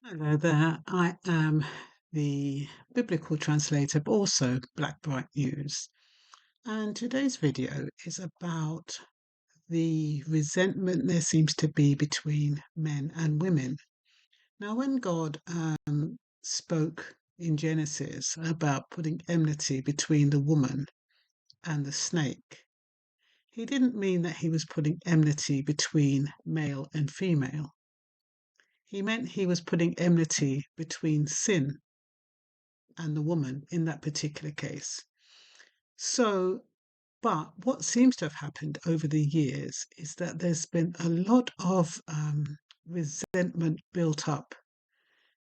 Hello there. I am the Biblical Translator, but also Black Bright News. And today's video is about the resentment there seems to be between men and women. Now, when God spoke in Genesis about putting enmity between the woman and the snake, he didn't mean that he was putting enmity between male and female. He meant he was putting enmity between sin and the woman in that particular case. So, but what seems to have happened over the years is that there's been a lot of resentment built up.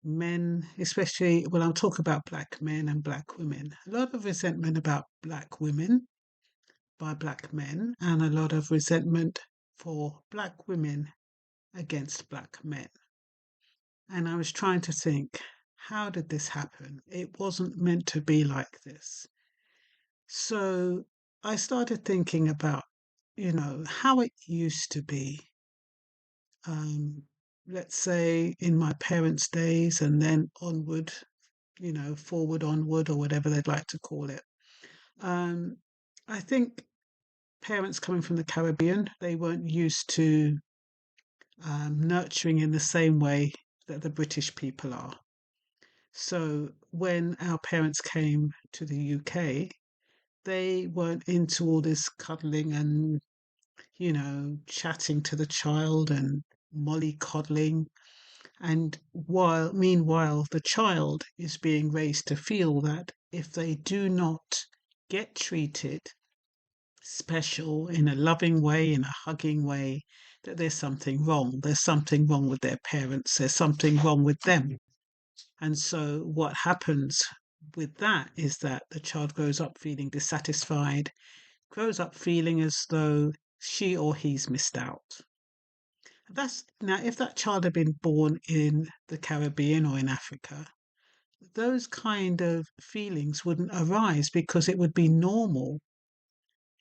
Men, especially when I'll talk about black men and black women, a lot of resentment about black women by black men, and a lot of resentment for black women against black men. And I was trying to think, how did this happen? It wasn't meant to be like this. So I started thinking about, how it used to be. Um, let's say in my parents' days and then onward, forward onward or whatever they'd like to call it. Um, I think parents coming from the Caribbean, they weren't used to nurturing in the same way that the British people are. So when our parents came to the UK, they weren't into all this cuddling and chatting to the child and mollycoddling. And meanwhile, the child is being raised to feel that if they do not get treated special in a loving way, in a hugging way, that there's something wrong. There's something wrong with their parents. There's something wrong with them. And so what happens with that is that the child grows up feeling dissatisfied, grows up feeling as though she or he's missed out. That's now, if that child had been born in the Caribbean or in Africa, those kind of feelings wouldn't arise because it would be normal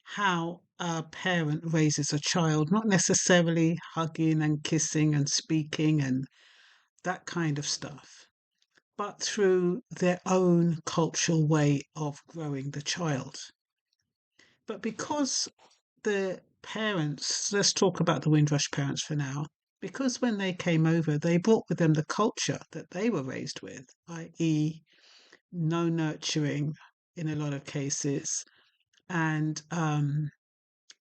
how a parent raises a child, not necessarily hugging and kissing and speaking and that kind of stuff, but through their own cultural way of growing the child. But because the parents, let's talk about the Windrush parents for now, because when they came over, they brought with them the culture that they were raised with, i.e., no nurturing in a lot of cases, and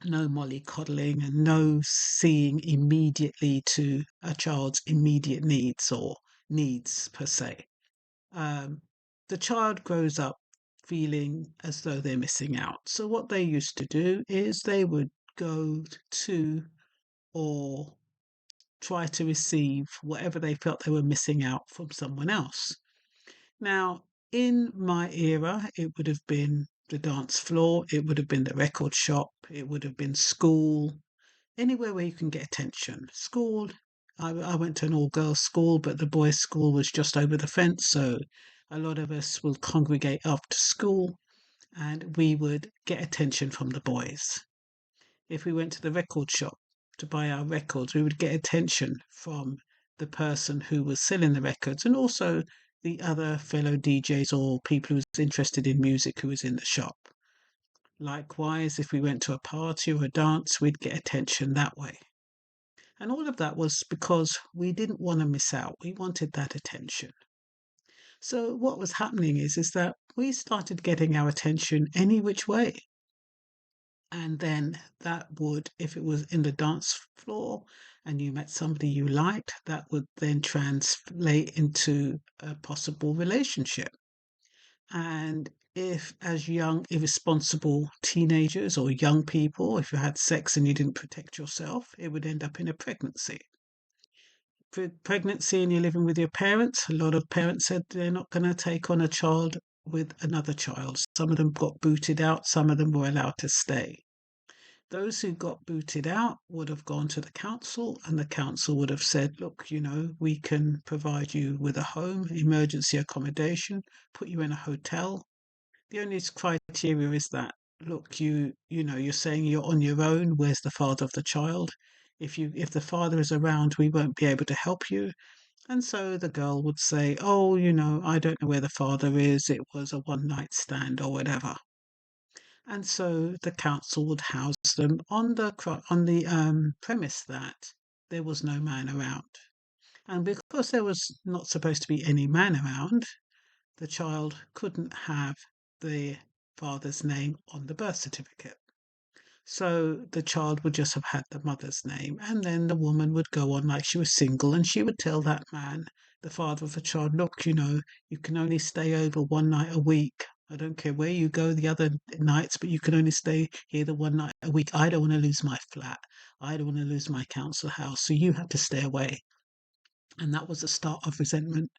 no mollycoddling, and no seeing immediately to a child's immediate needs or needs per se. Um, the child grows up feeling as though they're missing out. So what they used to do is they would go to or try to receive whatever they felt they were missing out from someone else. Now, in my era, it would have been the dance floor, it would have been the record shop, it would have been school, anywhere where you can get attention. School, I went to an all girls school, but the boys' school was just over the fence. So a lot of us will congregate after school and we would get attention from the boys. If we went to the record shop to buy our records, we would get attention from the person who was selling the records and also the other fellow DJs or people who was interested in music who was in the shop. Likewise, if we went to a party or a dance, we'd get attention that way. And all of that was because we didn't want to miss out. We wanted that attention. So what was happening is that we started getting our attention any which way. And then that would, if it was in the dance floor and you met somebody you liked, that would then translate into a possible relationship. And if, as young, irresponsible teenagers or young people, if you had sex and you didn't protect yourself, it would end up in a pregnancy. Pregnancy and you're living with your parents, a lot of parents said they're not going to take on a child with another child. Some of them got booted out, some of them were allowed to stay. Those who got booted out would have gone to the council, and the council would have said, look, we can provide you with a home, emergency accommodation, put you in a hotel. The only criteria is that, look, you're saying you're on your own. Where's the father of the child? If the father is around, we won't be able to help you. And so the girl would say, "Oh, I don't know where the father is. It was a one night stand or whatever." And so the council would house them on the premise that there was no man around. And because there was not supposed to be any man around, the child couldn't have the father's name on the birth certificate. So the child would just have had the mother's name, and then the woman would go on like she was single, and she would tell that man, the father of the child, "Look, you can only stay over one night a week. I don't care where you go the other nights, but you can only stay here the one night a week. I don't want to lose my flat. I don't want to lose my council house, so you have to stay away." And that was the start of resentment,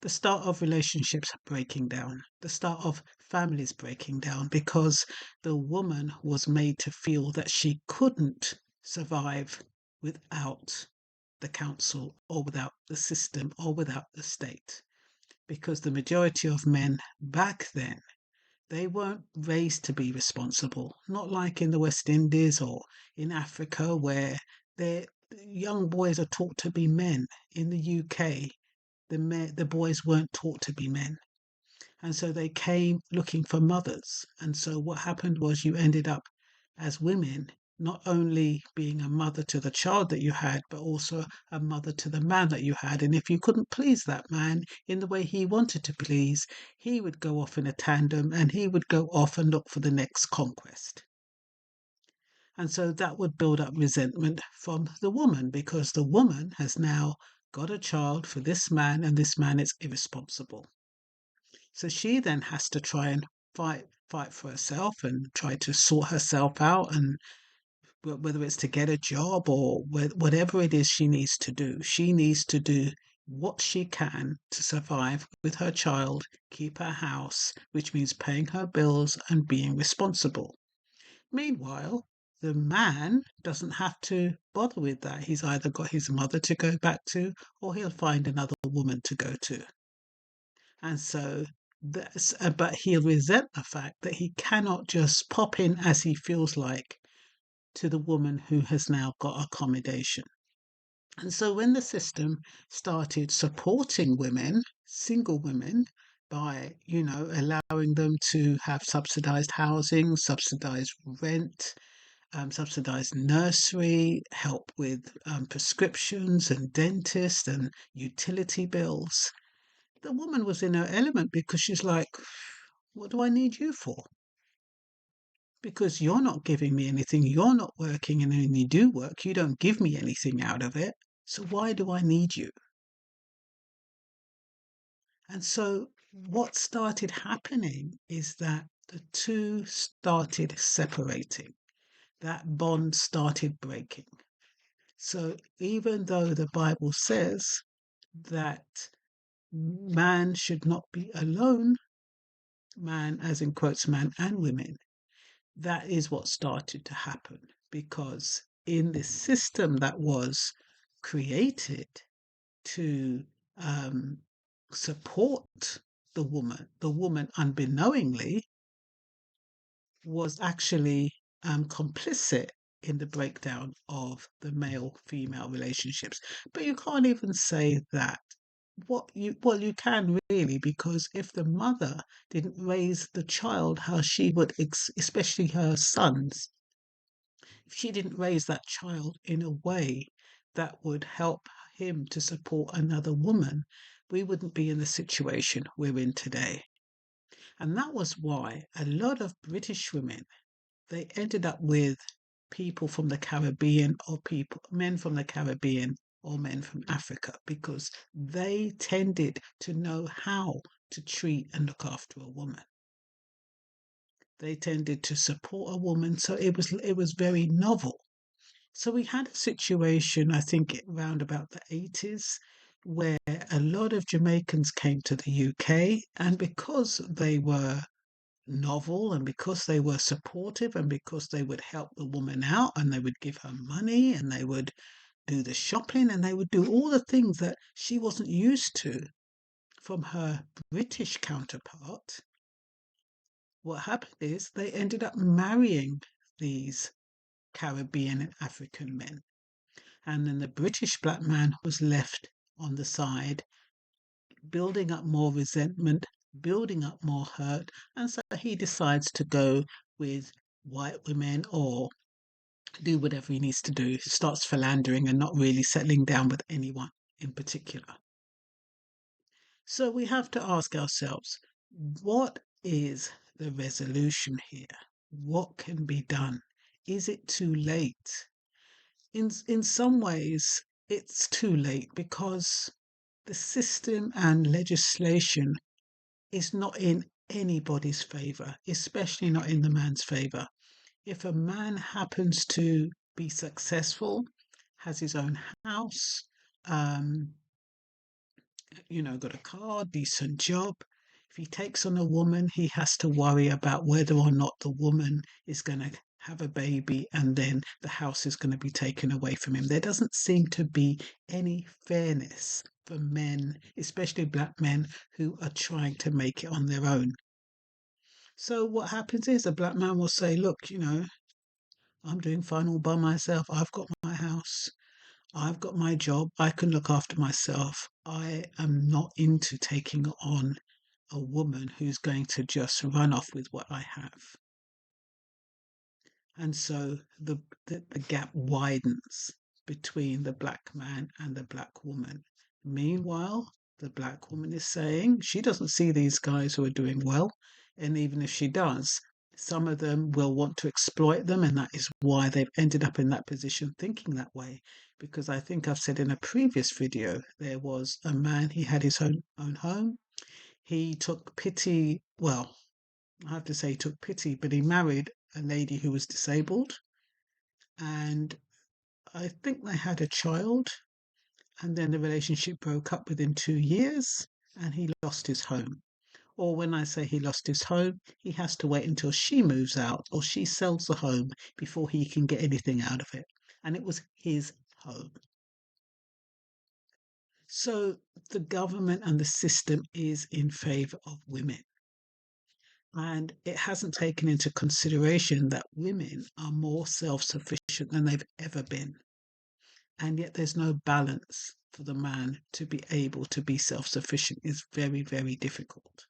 the start of relationships breaking down, the start of families breaking down, because the woman was made to feel that she couldn't survive without the council or without the system or without the state. Because the majority of men back then, they weren't raised to be responsible, not like in the West Indies or in Africa where their young boys are taught to be men. In the UK, the boys weren't taught to be men, and so they came looking for mothers. And so what happened was you ended up as women not only being a mother to the child that you had, but also a mother to the man that you had. And if you couldn't please that man in the way he wanted to please, he would go off in a tandem and he would go off and look for the next conquest. And so that would build up resentment from the woman, because the woman has now got a child for this man and this man is irresponsible. So she then has to try and fight for herself and try to sort herself out, and whether it's to get a job or whatever it is she needs to do what she can to survive with her child, keep her house, which means paying her bills and being responsible. Meanwhile, the man doesn't have to bother with that. He's either got his mother to go back to, or he'll find another woman to go to. And so but he'll resent the fact that he cannot just pop in as he feels like to the woman who has now got accommodation. And so when the system started supporting women, single women, by, allowing them to have subsidized housing, subsidized rent, subsidized nursery, help with prescriptions and dentists and utility bills, the woman was in her element, because she's like, "What do I need you for? Because you're not giving me anything. You're not working, and when you do work, you don't give me anything out of it. So why do I need you?" And so what started happening is that the two started separating. That bond started breaking. So even though the Bible says that man should not be alone, man, as in quotes, man and women, that is what started to happen, because in this system that was created to support the woman unbeknowingly was actually complicit in the breakdown of the male female relationships. But you can't even say that. You can really, because if the mother didn't raise the child how she would, especially her sons, if she didn't raise that child in a way that would help him to support another woman, we wouldn't be in the situation we're in today. And that was why a lot of British women, they ended up with people from the Caribbean, or men from the Caribbean or men from Africa, because they tended to know how to treat and look after a woman. They tended to support a woman, so it was very novel. So we had a situation, I think, around about the 80s, where a lot of Jamaicans came to the UK, and because they were novel and because they were supportive and because they would help the woman out and they would give her money and they would do the shopping and they would do all the things that she wasn't used to from her British counterpart, what happened is they ended up marrying these Caribbean and African men. And then the British black man was left on the side, building up more resentment, building up more hurt. And so he decides to go with white women or do whatever he needs to do. He starts philandering and not really settling down with anyone in particular. So we have to ask ourselves, what is the resolution here? What can be done? Is it too late? In some ways, it's too late because the system and legislation is not in anybody's favor, especially not in the man's favor. If a man happens to be successful, has his own house, um, got a car, decent job. If he takes on a woman, he has to worry about whether or not the woman is going to have a baby and then the house is going to be taken away from him. There doesn't seem to be any fairness for men, especially black men who are trying to make it on their own. So what happens is a black man will say, look, I'm doing fine all by myself. I've got my house. I've got my job. I can look after myself. I am not into taking on a woman who's going to just run off with what I have. And so the gap widens between the black man and the black woman. Meanwhile, the black woman is saying she doesn't see these guys who are doing well. And even if she does, some of them will want to exploit them. And that is why they've ended up in that position thinking that way. Because I think I've said in a previous video, there was a man, he had his own home. He took pity, well, I have to say he took pity, but he married a lady who was disabled. And I think they had a child. And then the relationship broke up within 2 years and he lost his home. Or when I say he lost his home, he has to wait until she moves out or she sells the home before he can get anything out of it. And it was his home. So the government and the system is in favor of women. And it hasn't taken into consideration that women are more self sufficient than they've ever been. And yet there's no balance for the man to be able to be self sufficient is very, very difficult.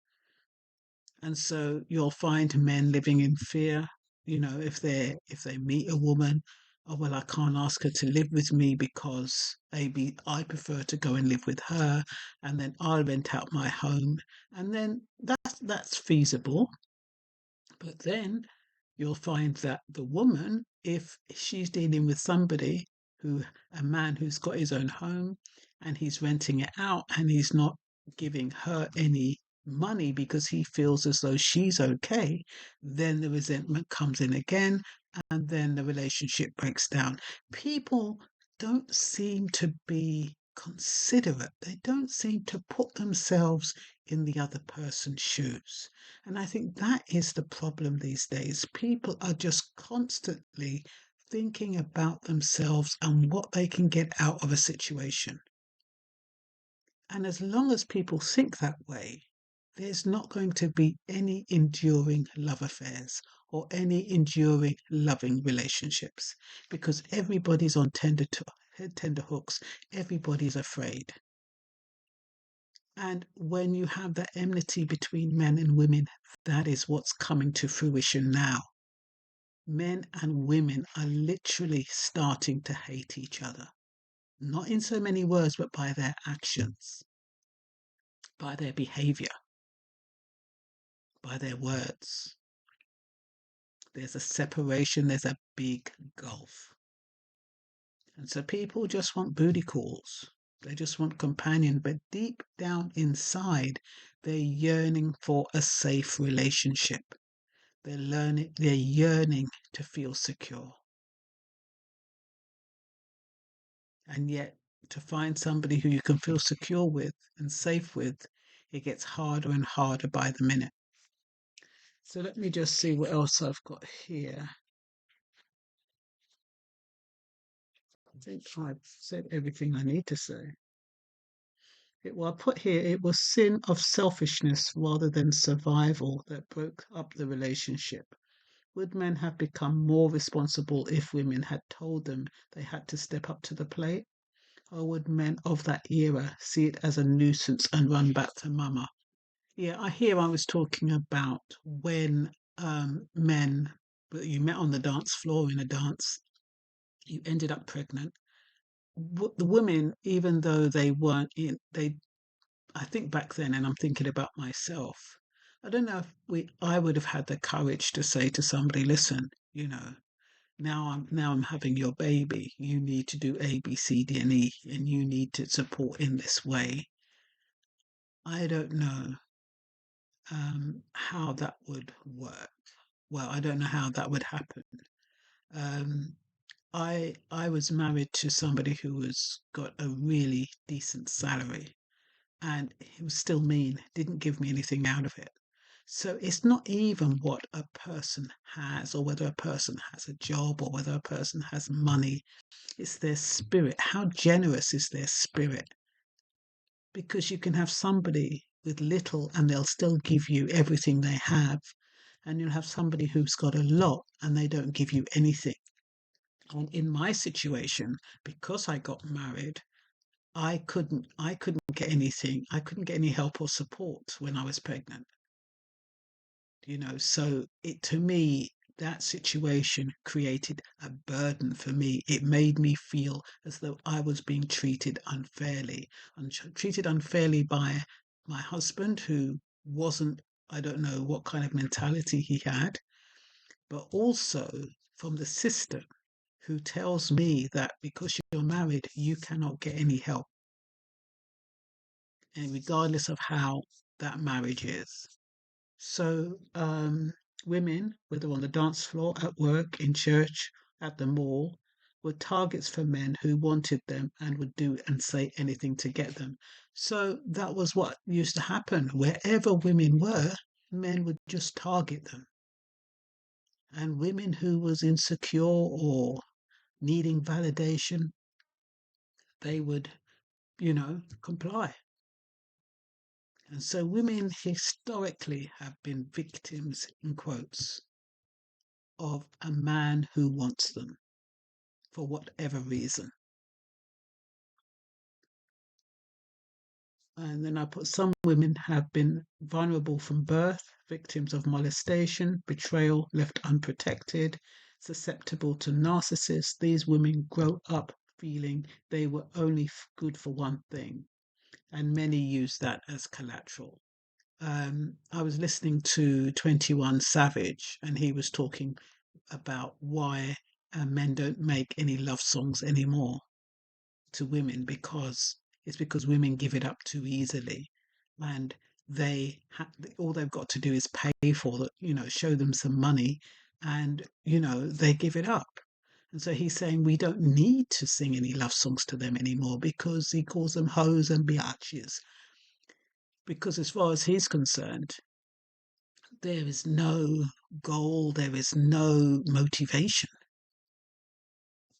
And so you'll find men living in fear, if they meet a woman, oh well, I can't ask her to live with me because maybe I prefer to go and live with her and then I'll rent out my home. And then that's feasible. But then you'll find that the woman, if she's dealing with a man who's got his own home and he's renting it out and he's not giving her any money because he feels as though she's okay, then the resentment comes in again and then the relationship breaks down. People don't seem to be considerate. They don't seem to put themselves in the other person's shoes. And I think that is the problem these days. People are just constantly thinking about themselves and what they can get out of a situation. And as long as people think that way, there's not going to be any enduring love affairs or any enduring loving relationships because everybody's on tender hooks. Everybody's afraid. And when you have that enmity between men and women, that is what's coming to fruition now. Men and women are literally starting to hate each other. Not in so many words, but by their actions, by their behavior, by their words. There's a separation, there's a big gulf. And so people just want booty calls. They just want companion, but deep down inside, they're yearning for a safe relationship. They're yearning to feel secure. And yet to find somebody who you can feel secure with and safe with, it gets harder and harder by the minute. So let me just see what else I've got here. I think I've said everything I need to say. I put here, it was sin of selfishness rather than survival that broke up the relationship. Would men have become more responsible if women had told them they had to step up to the plate? Or would men of that era see it as a nuisance and run back to mama? Yeah, I was talking about when men that you met on the dance floor in a dance, you ended up pregnant. The women, even though they weren't in, they, I think back then, and I'm thinking about myself, I don't know if I would have had the courage to say to somebody, listen, now I'm having your baby. You need to do A, B, C, D, and E, and you need to support in this way. I don't know how that would work. Well, I don't know how that would happen. Um, I was married to somebody who was got a really decent salary, and he was still mean. Didn't give me anything out of it. So it's not even what a person has, or whether a person has a job, or whether a person has money. It's their spirit. How generous is their spirit? Because you can have somebody with little and they'll still give you everything they have, and you'll have somebody who's got a lot and they don't give you anything. And in my situation, because I got married, I couldn't get anything. I couldn't get any help or support when I was pregnant. So it to me, that situation created a burden for me. It made me feel as though I was being treated unfairly, and treated unfairly by my husband, who wasn't, I don't know what kind of mentality he had, but also from the system, who tells me that because you're married, you cannot get any help, and regardless of how that marriage is. So, women, whether on the dance floor, at work, in church, at the mall, were targets for men who wanted them and would do and say anything to get them. So that was what used to happen. Wherever women were, men would just target them. And women who was insecure or needing validation, they would, comply. And so women historically have been victims, in quotes, of a man who wants them for whatever reason. And then I put some women have been vulnerable from birth, victims of molestation, betrayal, left unprotected, susceptible to narcissists. These women grow up feeling they were only good for one thing, and many use that as collateral. I was listening to 21 Savage, and he was talking about why men don't make any love songs anymore to women, because it's because women give it up too easily, and all they've got to do is pay for it, show them some money, and they give it up. And so he's saying we don't need to sing any love songs to them anymore, because he calls them hoes and biatches. Because as far as he's concerned, there is no goal, there is no motivation.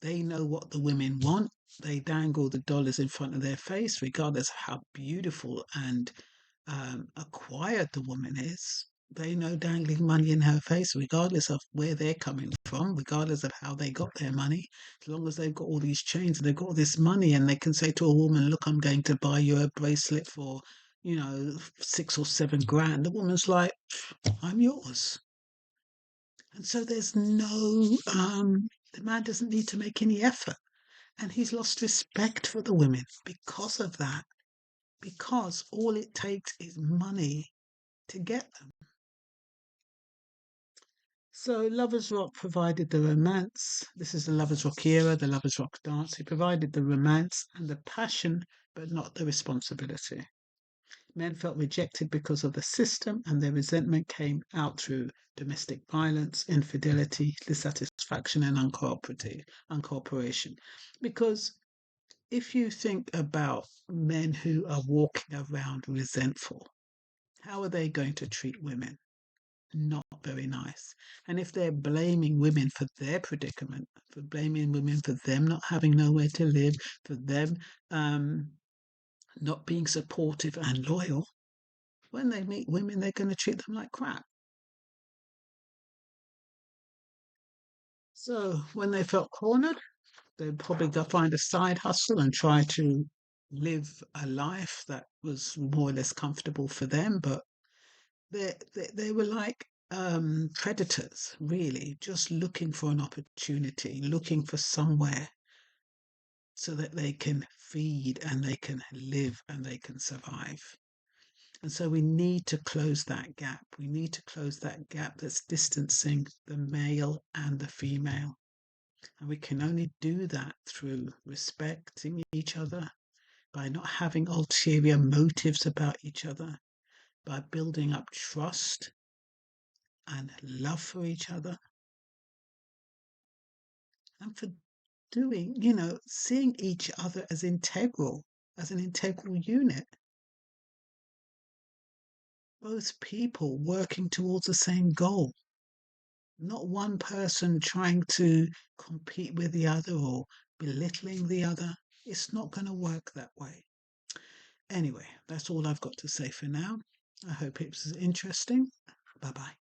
They know what the women want. They dangle the dollars in front of their face, regardless of how beautiful and acquired the woman is. They know dangling money in her face, regardless of where they're coming from, regardless of how they got their money. As long as they've got all these chains and they've got all this money, and they can say to a woman, "Look, I'm going to buy you a bracelet for, 6 or 7 grand." The woman's like, "I'm yours." And so there's no, the man doesn't need to make any effort. And he's lost respect for the women because of that, because all it takes is money to get them. So Lovers Rock provided the romance. This is the Lovers Rock era, the Lovers Rock dance. It provided the romance and the passion, but not the responsibility. Men felt rejected because of the system, and their resentment came out through domestic violence, infidelity, dissatisfaction, and uncooperation. Because if you think about men who are walking around resentful, how are they going to treat women? Not very nice. And if they're blaming women for their predicament, for blaming women for them not having nowhere to live, for them not being supportive and loyal, when they meet women, they're going to treat them like crap. So when they felt cornered, They'd probably go find a side hustle and try to live a life that was more or less comfortable for them. But they were like predators, really, just looking for an opportunity, looking for somewhere so that they can feed and they can live and they can survive. And so we need to close that gap. We need to close that gap that's distancing the male and the female. And we can only do that through respecting each other, by not having ulterior motives about each other, by building up trust and love for each other, and for doing, seeing each other as integral, as an integral unit. Both people working towards the same goal, not one person trying to compete with the other or belittling the other. It's not going to work that way. Anyway, that's all I've got to say for now. I hope it was interesting. Bye bye.